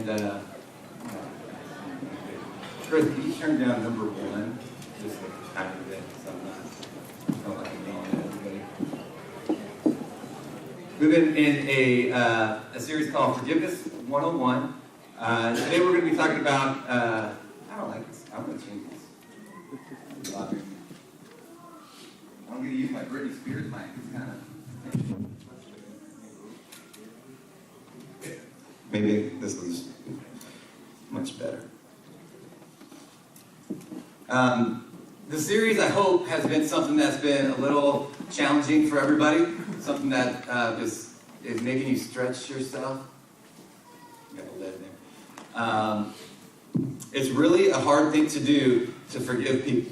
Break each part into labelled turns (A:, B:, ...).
A: And Chris, can you turn down number 1? Just a tiny bit, so I'm not like I'm yelling at everybody. We've been in a series called Forgiveness 101. Today we're going to be talking about, I don't like this. I'm going to change this. I'm going to use my Britney Spears mic. It's kind of... Maybe this one's much better. The series, I hope, has been something that's been a little challenging for everybody. Something that just is making you stretch yourself. You got a lid there. It's really a hard thing to do to forgive people,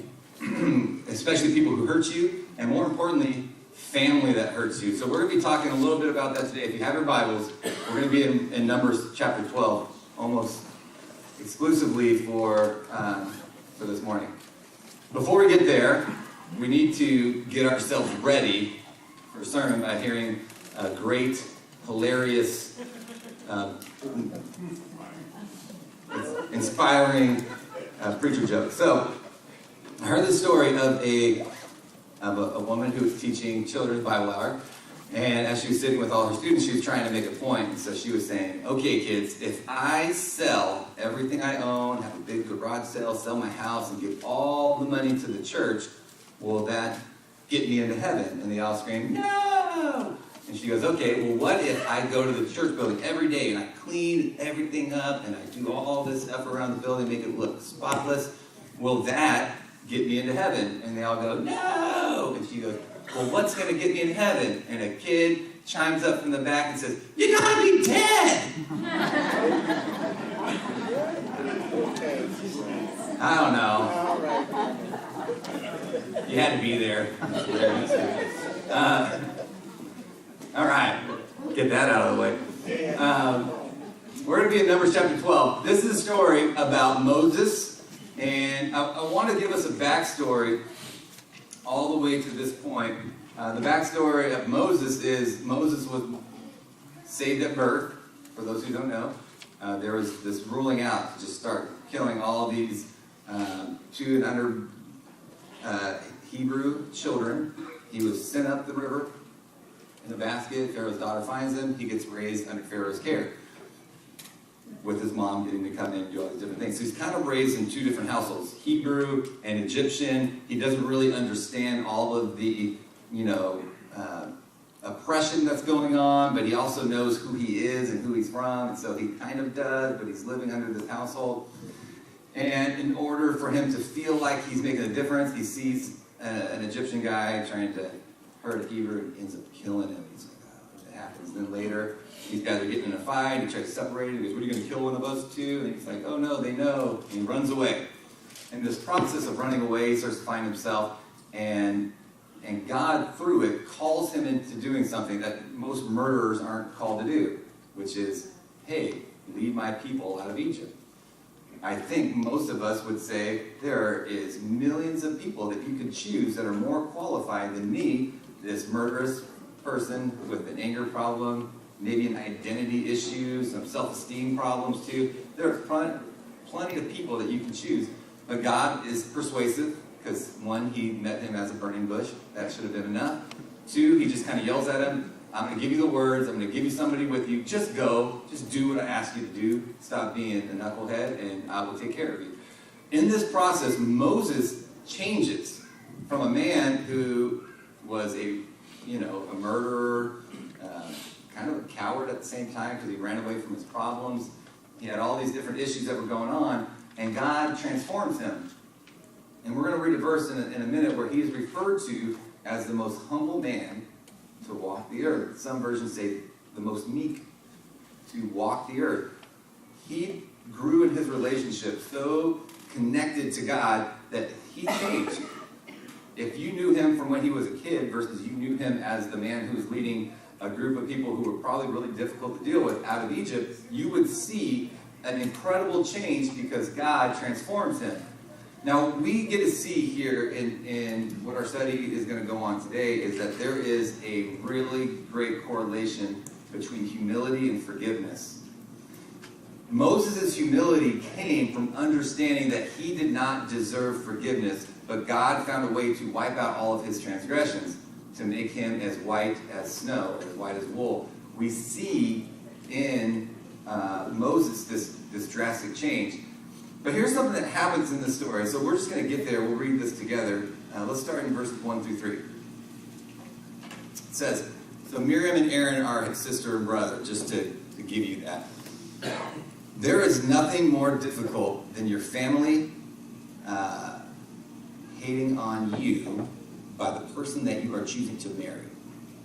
A: especially people who hurt you, and more importantly, family that hurts you. So we're going to be talking a little bit about that today. If you have your Bibles, we're going to be in Numbers chapter 12, almost exclusively for this morning. Before we get there, we need to get ourselves ready for a sermon by hearing a great, hilarious, inspiring preacher joke. So, I heard the story of a woman who was teaching children's Bible hour, and as she was sitting with all her students, she was trying to make a point. And so she was saying, okay, kids, if I sell everything I own, have a big garage sale, sell my house, and give all the money to the church, will that get me into heaven? And they all screamed, no! And she goes, okay, well, what if I go to the church building every day, and I clean everything up, and I do all this stuff around the building, make it look spotless? Will that get me into heaven? And they all go, no! And she goes, well, what's going to get me in heaven? And a kid chimes up from the back and says, you gotta be dead! I don't know. You had to be there. All right, get that out of the way. We're going to be in Numbers chapter 12. This is a story about Moses, and I want to give us a backstory all the way to this point. The backstory of Moses is Moses was saved at birth. For those who don't know, there was this ruling out to just start killing all these 2 and under Hebrew children. He was sent up the river in a basket. Pharaoh's daughter finds him. He gets raised under Pharaoh's care, with his mom getting to come in and do all these different things. So he's kind of raised in 2 different households, Hebrew and Egyptian. He doesn't really understand all of the, oppression that's going on, but he also knows who he is and who he's from, and so he kind of does, but he's living under this household. And in order for him to feel like he's making a difference, he sees an Egyptian guy trying to hurt a Hebrew and ends up killing him. He's like, oh, what happens? Then later, these guys are getting in a fight. He tries to separate him. He goes, what, are you going to kill one of us too? And he's like, oh no, they know. And he runs away. In this process of running away, he starts to find himself, and God, through it, calls him into doing something that most murderers aren't called to do, which is, hey, lead my people out of Egypt. I think most of us would say there is millions of people that you could choose that are more qualified than me, this murderous person with an anger problem, maybe an identity issue, some self-esteem problems too. There are plenty of people that you can choose. But God is persuasive, because 1, he met him as a burning bush. That should have been enough. 2, he just kind of yells at him, I'm going to give you the words, I'm going to give you somebody with you, just go, just do what I ask you to do, stop being a knucklehead, and I will take care of you. In this process, Moses changes from a man who was a murderer, kind of a coward at the same time because he ran away from his problems. He had all these different issues that were going on, and God transforms him. And we're going to read a verse in a minute where he is referred to as the most humble man to walk the earth. Some versions say the most meek to walk the earth. He grew in his relationship so connected to God that he changed. If you knew him from when he was a kid versus you knew him as the man who was leading a group of people who were probably really difficult to deal with out of Egypt, you would see an incredible change because God transforms him. Now, we get to see here in what our study is going to go on today is that there is a really great correlation between humility and forgiveness. Moses' humility came from understanding that he did not deserve forgiveness, but God found a way to wipe out all of his transgressions, to make him as white as snow, as white as wool. We see in Moses this drastic change. But here's something that happens in this story. So we're just going to get there. We'll read this together. Let's start in verses 1 through 3. It says, so Miriam and Aaron are his sister and brother, just to give you that. There is nothing more difficult than your family hating on you by the person that you are choosing to marry.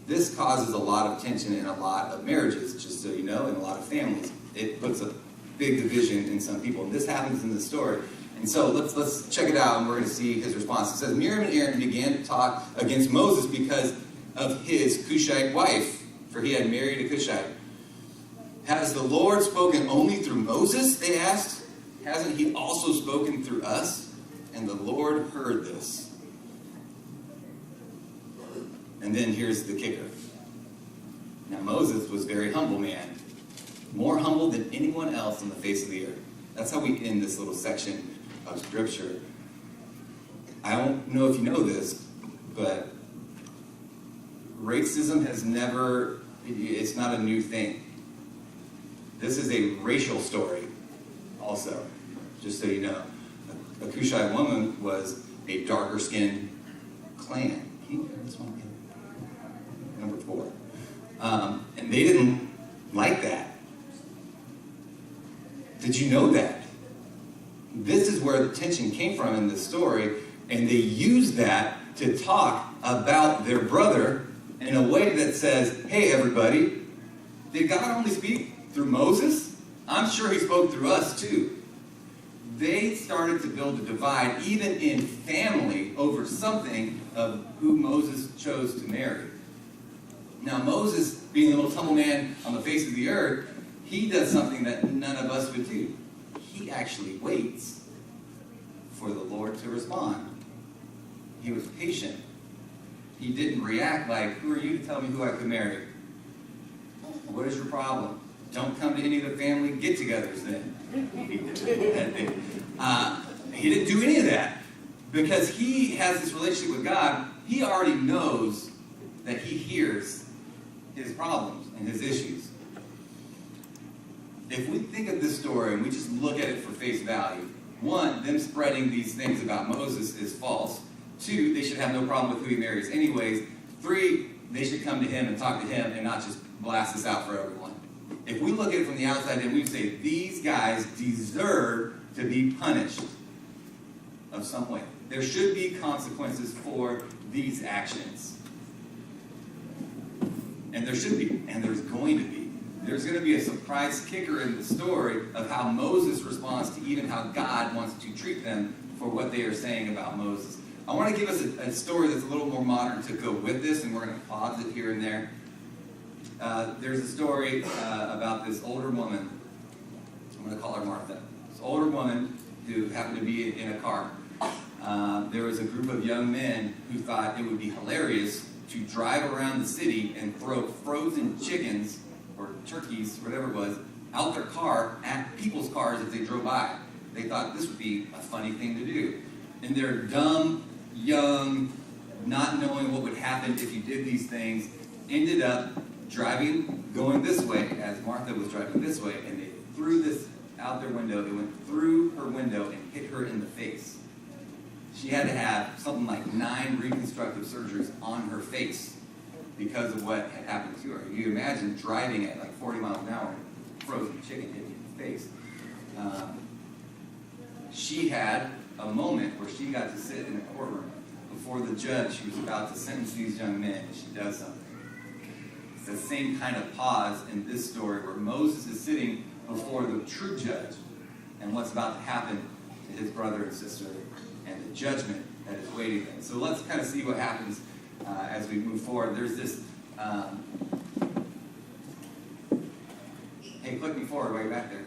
A: This causes a lot of tension in a lot of marriages, just so you know, in a lot of families. It puts a big division in some people. And this happens in the story. And so let's check it out, and we're going to see his response. It says, Miriam and Aaron began to talk against Moses because of his Cushite wife, for he had married a Cushite. Has the Lord spoken only through Moses? They asked. Hasn't he also spoken through us? And the Lord heard this. And then here's the kicker. Now Moses was a very humble man, more humble than anyone else on the face of the earth. That's how we end this little section of Scripture. I don't know if you know this, but racism has never, it's not a new thing. This is a racial story also, just so you know. A Cushite woman was a darker skinned clan. Can you hear this one again? Number 4. And they didn't like that. Did you know that? This is where the tension came from in this story, and they used that to talk about their brother in a way that says, hey everybody, did God only speak through Moses? I'm sure he spoke through us too. They started to build a divide, even in family, over something of who Moses chose to marry. Now Moses, being the most humble man on the face of the earth, he does something that none of us would do. He actually waits for the Lord to respond. He was patient. He didn't react like, who are you to tell me who I could marry? What is your problem? Don't come to any of the family get-togethers then. He didn't do any of that. Because he has this relationship with God, he already knows that he hears his problems and his issues. If we think of this story and we just look at it for face value, 1, them spreading these things about Moses is false. 2, they should have no problem with who he marries anyways. 3, they should come to him and talk to him and not just blast this out for everyone. If we look at it from the outside in, we say these guys deserve to be punished of some way. There should be consequences for these actions. And there should be, and there's going to be. There's going to be a surprise kicker in the story of how Moses responds to even how God wants to treat them for what they are saying about Moses. I want to give us a story that's a little more modern to go with this, and we're going to pause it here and there. There's a story about this older woman. I'm going to call her Martha. This older woman who happened to be in a car. There was a group of young men who thought it would be hilarious to drive around the city and throw frozen chickens or turkeys, whatever it was, out their car at people's cars as they drove by. They thought this would be a funny thing to do. And they're dumb, young, not knowing what would happen if you did these things, ended up going this way as Martha was driving this way, and they threw this out their window. It went through her window and hit her in the face. She had to have something like 9 reconstructive surgeries on her face because of what had happened to her. You imagine driving at like 40 miles an hour, frozen chicken hitting you in the face. She had a moment where she got to sit in a courtroom before the judge who was about to sentence these young men, and she does something. It's the same kind of pause in this story where Moses is sitting before the true judge and what's about to happen to his brother and sister and the judgment that is waiting them. So let's kind of see what happens as we move forward. There's this... hey, click me forward while you're back there.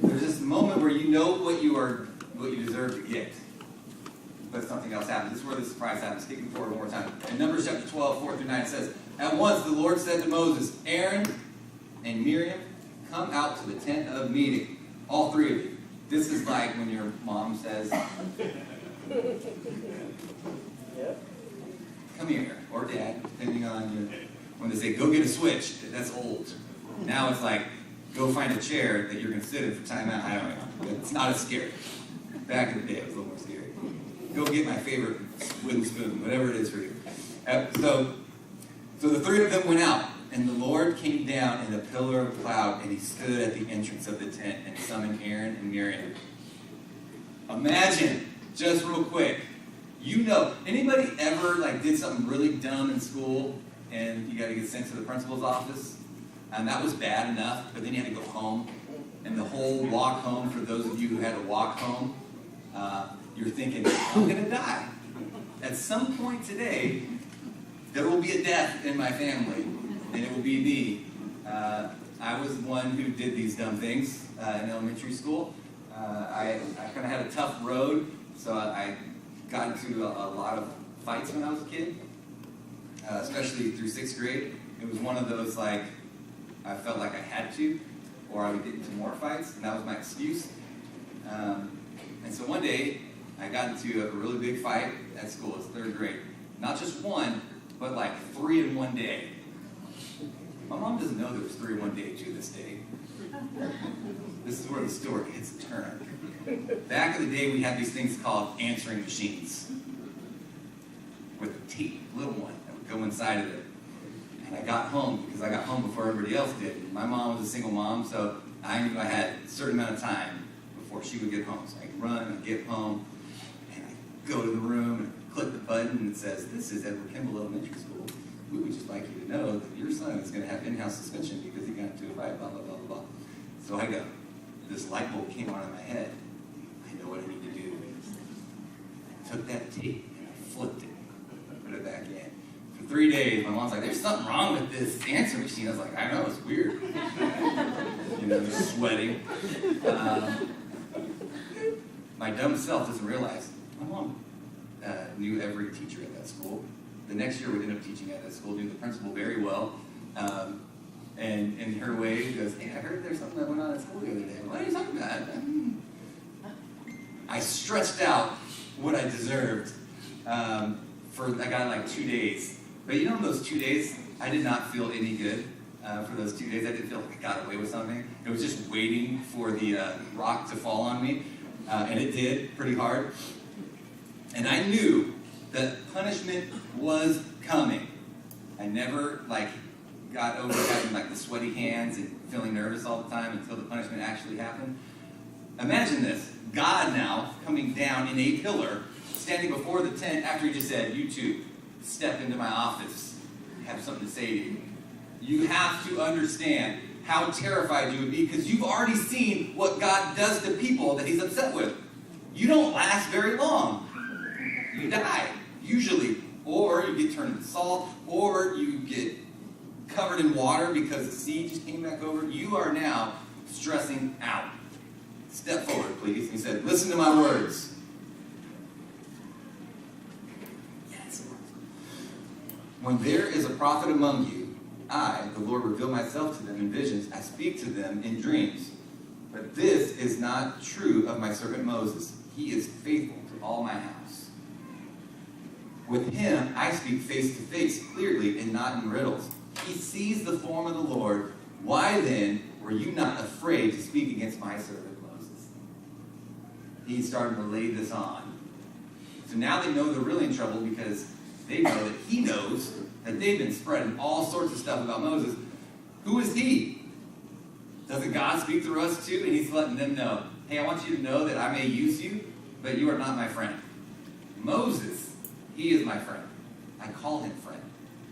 A: There's this moment where you know what you deserve to get, but something else happens. This is where the surprise happens. Take me forward one more time. In Numbers chapter 12, 4 through 9, it says, At once the Lord said to Moses, Aaron and Miriam, come out to the tent of meeting. All three of you. This is like when your mom says, come here, or dad, depending on when they say, go get a switch. That's old. Now it's like, go find a chair that you're going to sit in for timeout. I don't know. It's not as scary. Back in the day, it was a little more scary. Go get my favorite wooden spoon, whatever it is for you. So the three of them went out, and the Lord came down in a pillar of cloud, and he stood at the entrance of the tent and summoned Aaron and Miriam. Imagine, just real quick, anybody ever did something really dumb in school, and you got to get sent to the principal's office? And that was bad enough, but then you had to go home. And the whole walk home, for those of you who had to walk home, you're thinking, I'm going to die. At some point today, there will be a death in my family, and it will be me. I was one who did these dumb things in elementary school. I kind of had a tough road, so I got into a lot of fights when I was a kid, especially through 6th grade. It was one of those, I felt like I had to, or I would get into more fights, and that was my excuse. And so one day, I got into a really big fight at school. It's 3rd grade. Not just one, but 3 in one day. My mom doesn't know there was 3 in one day to this day. This is where the story hits a turn. Back in the day, we had these things called answering machines with a tape, little one, that would go inside of it. And I got home, because I got home before everybody else did. My mom was a single mom, so I knew I had a certain amount of time before she would get home. So I could run and get home, and I go to the room and click the button, and it says, this is Edward Kimball Elementary School. We would just like you to know that your son is going to have in-house suspension because he got into a fight, blah, blah, blah, blah, blah. So I go, this light bulb came on in my head. I know what I need to do. I took that tape and I flipped it, put it back in. For 3 days, my mom's like, there's something wrong with this answer machine. I was like, I know, it's weird. Just sweating. My dumb self doesn't realize my mom knew every teacher at that school. The next year, we ended up teaching at that school, knew the principal very well. And in her way, she goes, hey, I heard there's something that went on at school the other day. What are you talking about? I stretched out what I deserved I got 2 days. But in those 2 days, I did not feel any good for those 2 days. I didn't feel like I got away with something. It was just waiting for the rock to fall on me. And it did, pretty hard. And I knew that punishment was coming. I never, got over having, the sweaty hands and feeling nervous all the time until the punishment actually happened. Imagine this. God now coming down in a pillar, standing before the tent after he just said, you two, step into my office. I have something to say to you. You have to understand how terrified you would be because you've already seen what God does to people that he's upset with. You don't last very long. You die, usually. Or you get turned into salt, or you get covered in water because the sea just came back over. You are now stressing out. Step forward, please. He said, listen to my words. Yes. When there is a prophet among you, I, the Lord, reveal myself to them in visions. I speak to them in dreams. But this is not true of my servant Moses. He is faithful to all my house. With him, I speak face to face, clearly, and not in riddles. He sees the form of the Lord. Why then were you not afraid to speak against my servant Moses? He's starting to lay this on. So now they know they're really in trouble because they know that he knows that they've been spreading all sorts of stuff about Moses. Who is he? Doesn't God speak through us too? And he's letting them know, hey, I want you to know that I may use you, but you are not my friend. Moses, he is my friend. I call him friend.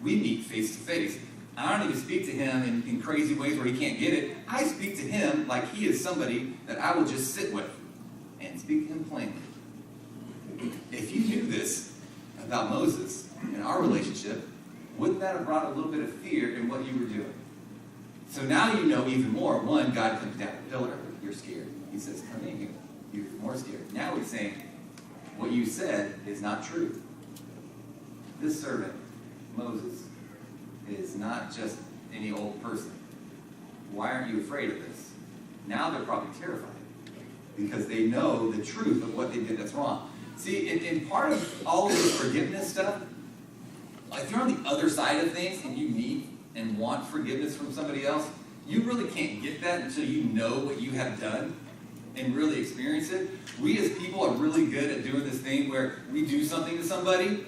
A: We meet face to face. I don't even speak to him in crazy ways where he can't get it. I speak to him like he is somebody that I will just sit with and speak to him plainly. If you knew this about Moses and our relationship, wouldn't that have brought a little bit of fear in what you were doing? So now you know even more. One, God comes down the pillar. You're scared. He says, come in here. You're more scared. Now he's saying, what you said is not true. This servant, Moses, is not just any old person. Why aren't you afraid of this? Now they're probably terrified because they know the truth of what they did that's wrong. See, in part of all of this forgiveness stuff, if you're on the other side of things and you need and want forgiveness from somebody else, you really can't get that until you know what you have done and really experience it. We as people are really good at doing this thing where we do something to somebody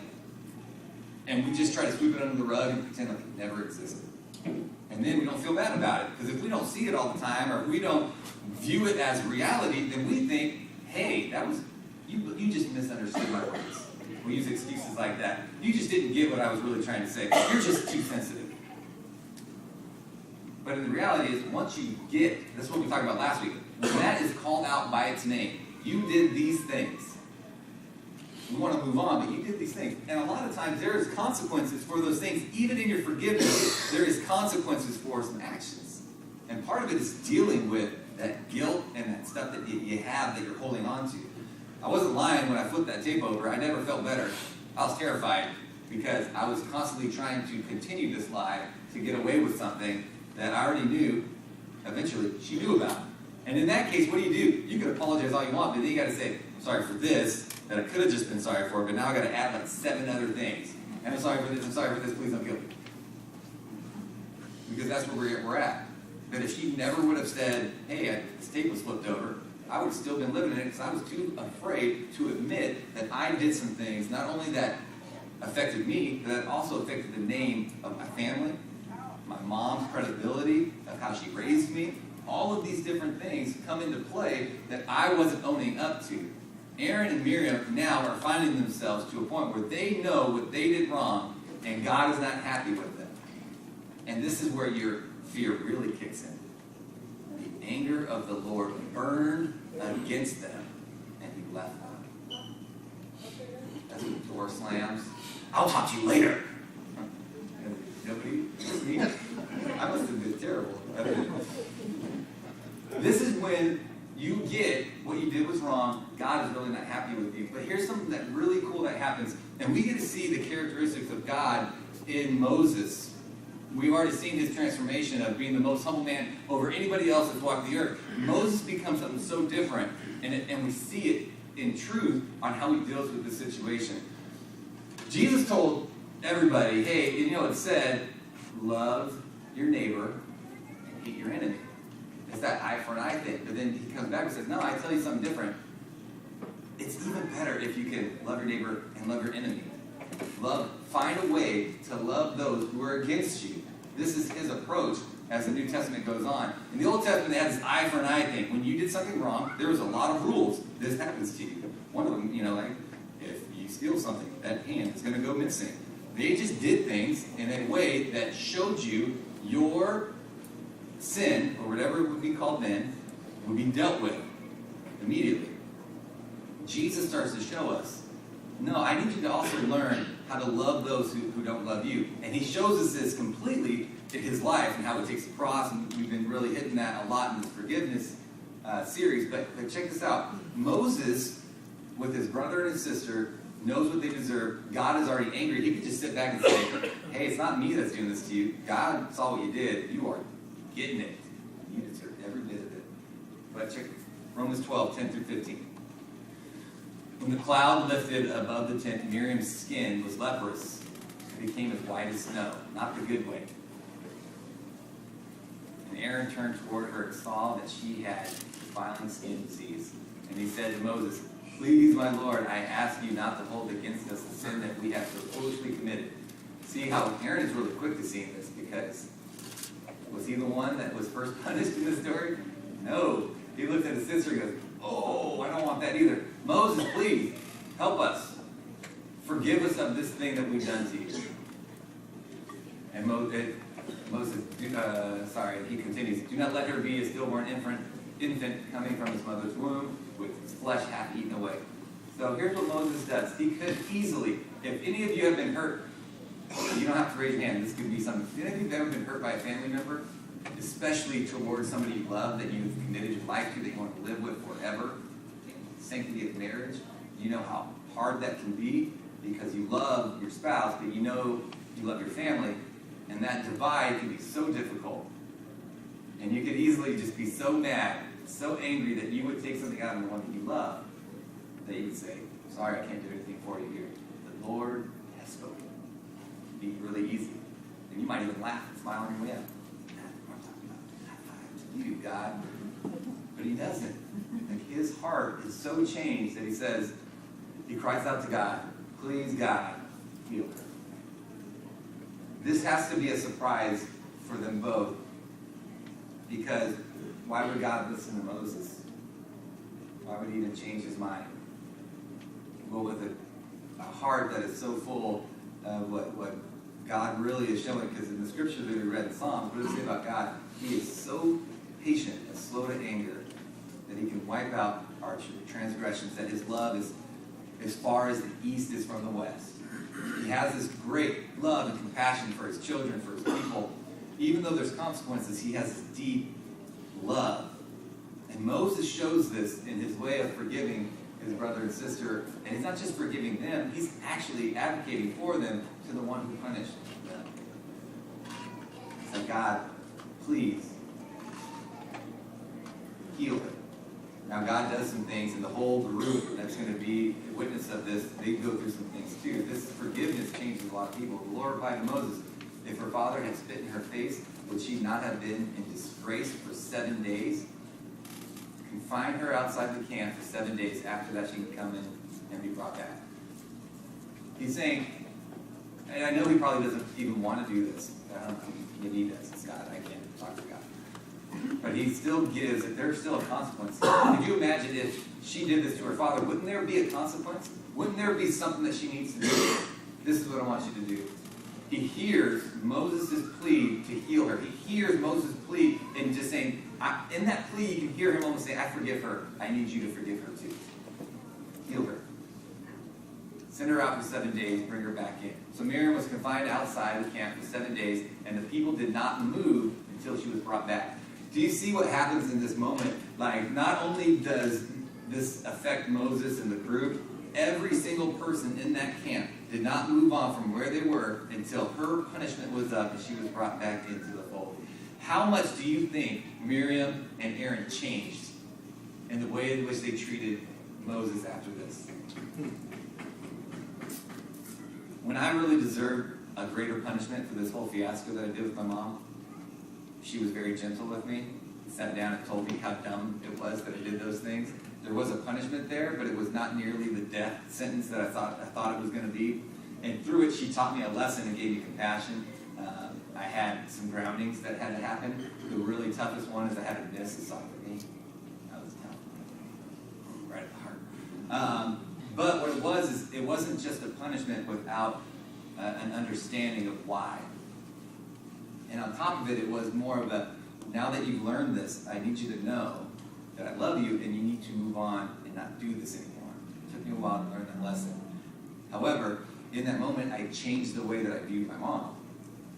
A: and we just try to sweep it under the rug and pretend like it never existed. And then we don't feel bad about it. Because if we don't see it all the time, or if we don't view it as reality, then we think, hey, that was, you just misunderstood my words. We use excuses like that. You just didn't get what I was really trying to say. You're just too sensitive. But the reality is, once you get, that's what we talked about last week, when that is called out by its name, you did these things. We want to move on, but you did these things. And a lot of times there is consequences for those things. Even in your forgiveness, there is consequences for some actions. And part of it is dealing with that guilt and that stuff that you have that you're holding on to. I wasn't lying when I flipped that tape over. I never felt better. I was terrified because I was constantly trying to continue this lie to get away with something that I already knew eventually she knew about. And in that case, what do? You can apologize all you want, but then you got to say, I'm sorry for this, that I could have just been sorry for, but now I got to add like 7 other things. And I'm sorry for this, please don't kill me. Because that's where we're at. But if she never would have said, hey, this tape was flipped over, I would have still been living in it because I was too afraid to admit that I did some things, not only that affected me, but that also affected the name of my family, my mom's credibility, of how she raised me. All of these different things come into play that I wasn't owning up to. Aaron and Miriam now are finding themselves to a point where they know what they did wrong, and God is not happy with them. And this is where your fear really kicks in. The anger of the Lord burned against them, and he left them. That's when the door slams. I'll talk to you later. Nobody? Just me? I must have been terrible. This is when you get what you did was wrong. God is really not happy with you. But here's something that really cool that happens. And we get to see the characteristics of God in Moses. We've already seen his transformation of being the most humble man over anybody else that's walked the earth. Moses becomes something so different. And we see it in truth on how he deals with the situation. Jesus told everybody, hey, you know it said, love your neighbor and hate your enemy. It's that eye for an eye thing. But then he comes back and says, no, I tell you something different. It's even better if you can love your neighbor and love your enemy. Find a way to love those who are against you. This is his approach as the New Testament goes on. In the Old Testament, they had this eye for an eye thing. When you did something wrong, there was a lot of rules. This happens to you. One of them, like, if you steal something, that hand is going to go missing. They just did things in a way that showed you your sin, or whatever it would be called then, would be dealt with immediately. Jesus starts to show us, no, I need you to also learn how to love those who don't love you. And he shows us this completely in his life and how it takes the cross, and we've been really hitting that a lot in this forgiveness series. But check this out. Moses, with his brother and his sister, knows what they deserve. God is already angry. He could just sit back and say, hey, it's not me that's doing this to you. God saw what you did. You are getting it. You deserve every bit of it. But check Romans 12, 10 through 15. When the cloud lifted above the tent, Miriam's skin was leprous. It became as white as snow, not the good way. And Aaron turned toward her and saw that she had defiling skin disease. And he said to Moses, please, my Lord, I ask you not to hold against us the sin that we have so foolishly committed. See how Aaron is really quick to seeing this, because was he the one that was first punished in the story? No. He looked at his sister and goes, oh, I don't want that either. Moses, please, help us. Forgive us of this thing that we've done to you. And Moses, he continues, do not let her be a stillborn infant coming from his mother's womb with his flesh half eaten away. So here's what Moses does. He could easily, if any of you have been hurt, you don't have to raise your hand. This could be something. If any of you have ever been hurt by a family member, especially towards somebody you love, that you've committed your life to, that you want to live with forever, sanctity of marriage, you know how hard that can be because you love your spouse, but you know you love your family, And that divide can be so difficult. And you could easily just be so mad, so angry that you would take something out of the one that you love, that you would say, sorry, I can't do anything for you here. The Lord has spoken. It'd be really easy. And you might even laugh and smile on your way out. I'm talking about high five to you, God. But he doesn't. Like, his heart is so changed that he says, he cries out to God, please, God, heal her. This has to be a surprise for them both, because why would God listen to Moses? Why would he even change his mind? Well, with a heart that is so full of what God really is showing, because in the scripture that we read in Psalms, what does it say about God? He is so patient and slow to anger that he can wipe out our transgressions, that his love is as far as the east is from the west. He has this great love and compassion for his children, for his people. Even though there's consequences, he has this deep love. And Moses shows this in his way of forgiving his brother and sister. And he's not just forgiving them, he's actually advocating for them to the one who punished them. It's like, God, please, heal her. Now, God does some things, and the whole group that's going to be a witness of this, they go through some things too. This forgiveness changes a lot of people. The Lord replied to Moses, if her father had spit in her face, would she not have been in disgrace for 7 days? Confine her outside the camp for 7 days. After that, she can come in and be brought back. He's saying, and I know he probably doesn't even want to do this. I don't know, maybe he does. It's God. I can't talk to God. But he still gives, if there's still a consequence. Could you imagine if she did this to her father? Wouldn't there be a consequence? Wouldn't there be something that she needs to do? This is what I want you to do. He hears Moses' plea to heal her. He hears Moses' plea and just saying, in that plea, you can hear him almost say, I forgive her. I need you to forgive her too. Heal her. Send her out for 7 days, bring her back in. So Miriam was confined outside the camp for 7 days, and the people did not move until she was brought back. Do you see what happens in this moment? Like, not only does this affect Moses and the group, every single person in that camp did not move on from where they were until her punishment was up and she was brought back into the fold. How much do you think Miriam and Aaron changed in the way in which they treated Moses after this? When I really deserved a greater punishment for this whole fiasco that I did with my mom, she was very gentle with me, sat down and told me how dumb it was that I did those things. There was a punishment there, but it was not nearly the death sentence that I thought it was going to be. And through it, she taught me a lesson and gave me compassion. I had some groundings that had to happen. The really toughest one is I had to miss a soccer game. That was tough. Right at the heart. But what it was is it wasn't just a punishment without an understanding of why. And on top of it, it was more of a, now that you've learned this, I need you to know that I love you and you need to move on and not do this anymore. It took me a while to learn that lesson. However, in that moment, I changed the way that I viewed my mom.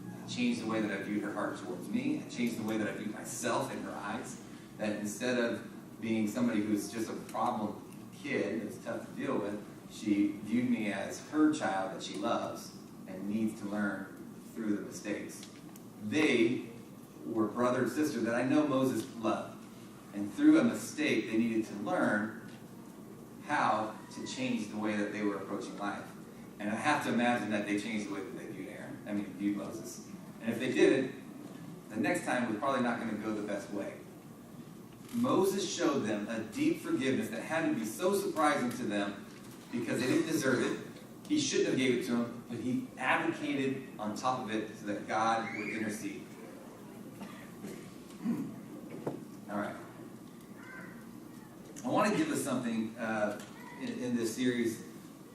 A: I changed the way that I viewed her heart towards me. I changed the way that I viewed myself in her eyes. That instead of being somebody who's just a problem kid that's tough to deal with, she viewed me as her child that she loves and needs to learn through the mistakes. They were brother and sister that I know Moses loved. And through a mistake, they needed to learn how to change the way that they were approaching life. And I have to imagine that they changed the way that they viewed Moses. And if they didn't, the next time was probably not going to go the best way. Moses showed them a deep forgiveness that had to be so surprising to them because they didn't deserve it. He shouldn't have gave it to them, but he advocated on top of it so that God would intercede. All right. I want to give us something in this series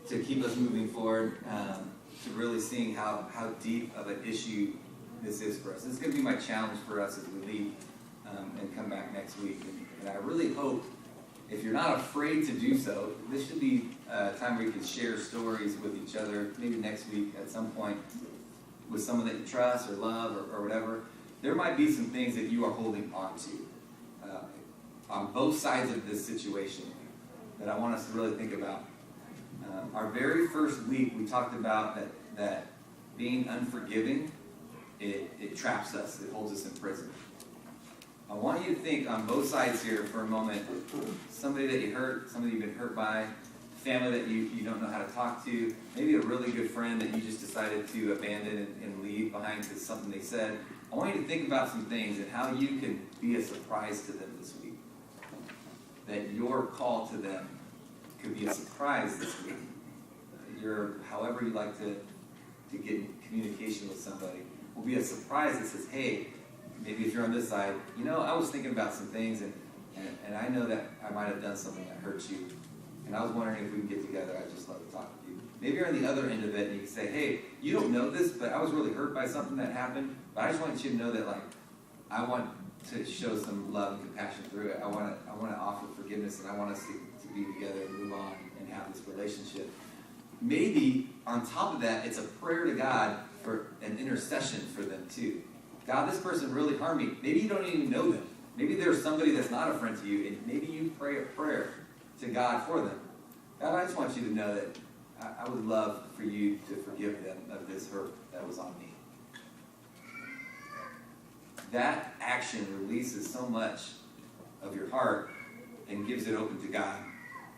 A: to keep us moving forward, to really seeing how deep of an issue this is for us. This is going to be my challenge for us as we leave and come back next week. And I really hope, if you're not afraid to do so, this should be a time where you can share stories with each other, maybe next week at some point, with someone that you trust or love or whatever. There might be some things that you are holding on to on both sides of this situation that I want us to really think about. Our very first week, we talked about that being unforgiving it traps us. It holds us in prison. I want you to think on both sides here for a moment. Somebody that you hurt, somebody you've been hurt by, family that you don't know how to talk to, maybe a really good friend that you just decided to abandon and leave behind because something they said. I want you to think about some things and how you can be a surprise to them this week. That your call to them could be a surprise this week. However you like to get in communication with somebody will be a surprise that says, hey, maybe if you're on this side, I was thinking about some things and I know that I might have done something that hurt you. And I was wondering if we can get together. I'd just love to talk with you. Maybe you're on the other end of it and you can say, hey, you don't know this, but I was really hurt by something that happened. But I just want you to know that, I want to show some love and compassion through it. I want to offer forgiveness, and I want us to be together and move on and have this relationship. Maybe on top of that, it's a prayer to God for an intercession for them too. God, this person really harmed me. Maybe you don't even know them. Maybe there's somebody that's not a friend to you, and maybe you pray a prayer to God for them. God, I just want you to know that I would love for you to forgive them of this hurt that was on me. That action releases so much of your heart and gives it open to God.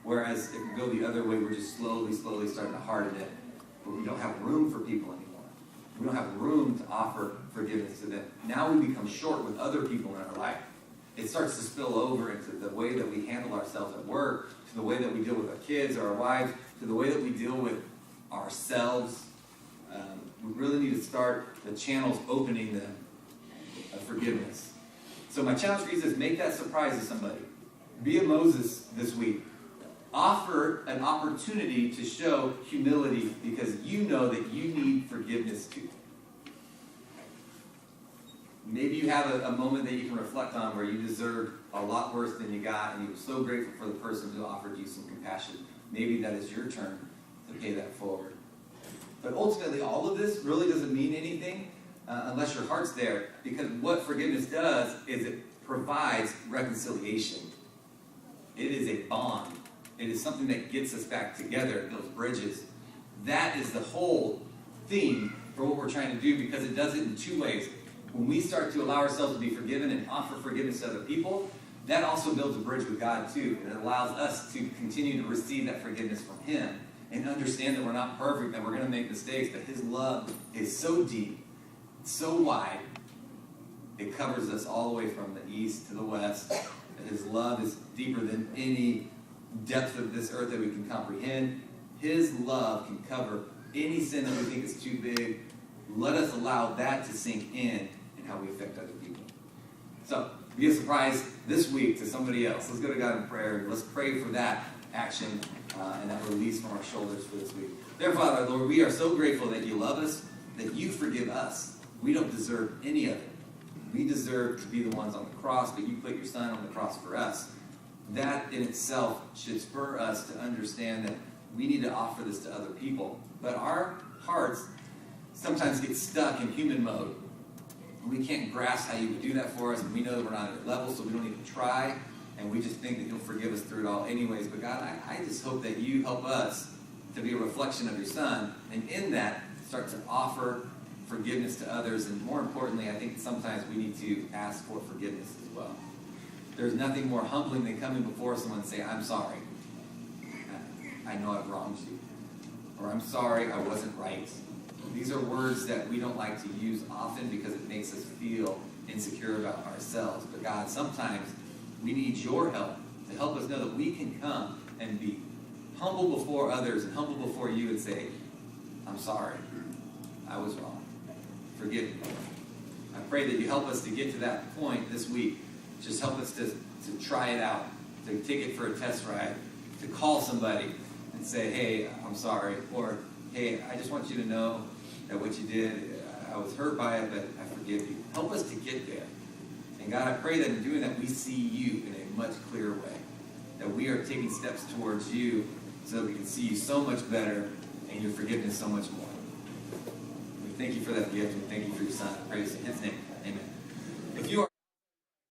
A: Whereas if we go the other way, we're just slowly starting to harden it. But we don't have room for people anymore. We don't have room to offer forgiveness to them. Now we become short with other people in our life. It starts to spill over into the way that we handle ourselves at work, to the way that we deal with our kids or our wives, to the way that we deal with ourselves. We really need to start the channels opening them of forgiveness. So my challenge for you is make that surprise to somebody. Be a Moses this week. Offer an opportunity to show humility because you know that you need forgiveness too. Maybe you have a moment that you can reflect on where you deserved a lot worse than you got, and you were so grateful for the person who offered you some compassion. Maybe that is your turn to pay that forward. But ultimately, all of this really doesn't mean anything unless your heart's there, because what forgiveness does is it provides reconciliation. It is a bond. It is something that gets us back together, builds bridges. That is the whole theme for what we're trying to do, because it does it in two ways. When we start to allow ourselves to be forgiven and offer forgiveness to other people, that also builds a bridge with God too. And it allows us to continue to receive that forgiveness from Him and understand that we're not perfect, that we're going to make mistakes, but His love is so deep, so wide, it covers us all the way from the east to the west. That His love is deeper than any depth of this earth that we can comprehend. His love can cover any sin that we think is too big. Let us allow that to sink in how we affect other people. So, be a surprise this week to somebody else. Let's go to God in prayer, and let's pray for that action and that release from our shoulders for this week. Dear Father, Lord, we are so grateful that you love us, that you forgive us. We don't deserve any of it. We deserve to be the ones on the cross, but you put your Son on the cross for us. That in itself should spur us to understand that we need to offer this to other people. But our hearts sometimes get stuck in human mode. We can't grasp how you would do that for us, and we know that we're not at your level, so we don't even try, and we just think that you'll forgive us through it all anyways. But God, I just hope that you help us to be a reflection of your Son, and in that, start to offer forgiveness to others, and more importantly, I think sometimes we need to ask for forgiveness as well. There's nothing more humbling than coming before someone and saying, I'm sorry. I know I've wronged you. Or I'm sorry, I wasn't right. These are words that we don't like to use often because it makes us feel insecure about ourselves. But God, sometimes we need your help to help us know that we can come and be humble before others and humble before you and say, I'm sorry, I was wrong. Forgive me. I pray that you help us to get to that point this week. Just help us to try it out, to take it for a test ride, to call somebody and say, hey, I'm sorry, or hey, I just want you to know that what you did, I was hurt by it, but I forgive you. Help us to get there. And God, I pray that in doing that, we see you in a much clearer way. That we are taking steps towards you so that we can see you so much better and your forgiveness so much more. We thank you for that gift, and thank you for your Son. I pray this in His name.